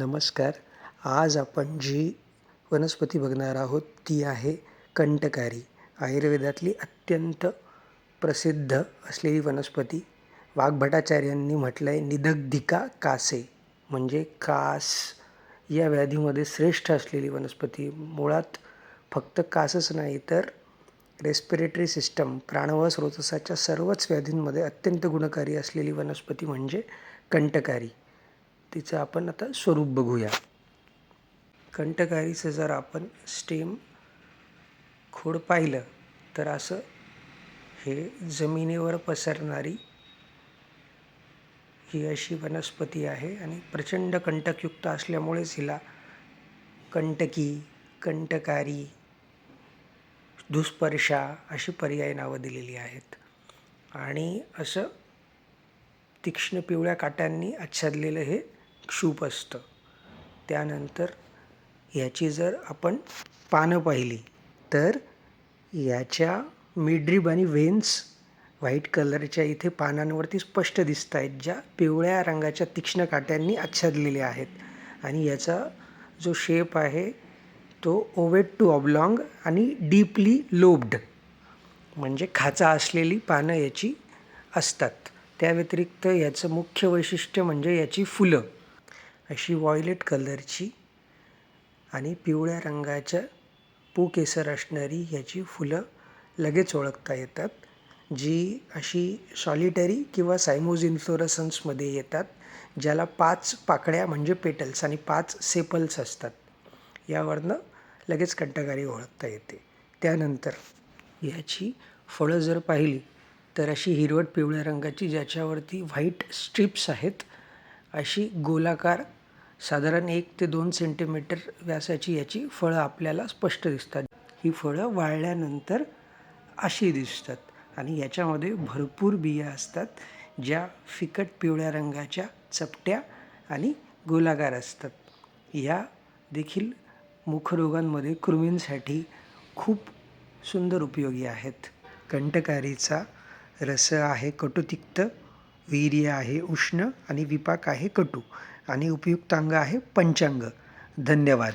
नमस्कार. आज आपण जी वनस्पती बघणार आहोत ती आहे कंटकारी. आयुर्वेदातली अत्यंत प्रसिद्ध असलेली वनस्पती. वाग्भटाचार्यांनी म्हटलं आहे निदग्धिका कासे, म्हणजे कास या व्याधीमध्ये श्रेष्ठ असलेली वनस्पती. मुळात फक्त कासच नाही तर रेस्पिरेटरी सिस्टम, प्राणवायू स्रोतसाच्या सर्वच व्याधींमध्ये अत्यंत गुणकारी असलेली वनस्पती म्हणजे कंटकारी. तिचं आपण आता स्वरूप बघूया. कंटकारीचं जर आपण स्टेम खोड पाहिलं तर असं हे जमिनीवर पसरणारी ही अशी वनस्पती आहे आणि प्रचंड कंटकयुक्त असल्यामुळेच हिला कंटकी, कंटकारी, दुस्पर्शा अशी पर्यायी नावं दिलेली आहेत. आणि असं तीक्ष्ण पिवळ्या काट्यांनी आच्छादलेलं हे क्षूप असतं. त्यानंतर ह्याची जर आपण पानं पाहिली तर याच्या मिडरिब आणि वेन्स व्हाईट कलरच्या इथे पानांवरती स्पष्ट दिसत आहेत, ज्या पिवळ्या रंगाच्या तीक्ष्ण काट्यांनी आच्छादलेल्या आहेत. आणि याचा जो शेप आहे तो ओवेट टू ऑब्लॉंग आणि डीपली लोब्ड, म्हणजे खाचा असलेली पानं याची असतात. त्या व्यतिरिक्त याचं मुख्य वैशिष्ट्य म्हणजे याची फुलं अशी व्हायलेट कलरची आणि पिवळ्या रंगाच्या पूकेसर असणारी याची फुलं लगेच ओळखता येतात, जी अशी सॉलिटरी किंवा सायमोज इन्फ्लोरसन्समध्ये येतात, ज्याला 5 पाकळ्या म्हणजे पेटल्स आणि 5 सेपल्स असतात. यावरनं लगेच कंटकारी ओळखता येते. त्यानंतर याची फळं जर पाहिली तर अशी हिरवट पिवळ्या रंगाची, ज्याच्यावरती व्हाईट स्ट्रिप्स आहेत. अशी गोलाकार साधारण 1 ते 2 सेंटीमीटर व्यासाची याची फळं आपल्याला स्पष्ट दिसतात. ही फळं वाळल्यानंतर अशी दिसतात आणि याच्यामध्ये भरपूर बिया असतात, ज्या फिकट पिवळ्या रंगाच्या, चपट्या आणि गोलाकार असतात. या देखील मुखरोगांमध्ये कृमींसाठी खूप सुंदर उपयोगी आहेत. कंटकारीचा रस आहे कटुतिक्त, वीर्य आहे उष्ण आणि विपाक आहे कटू आणि उपयुक्त अंग आहे पंचांग. धन्यवाद.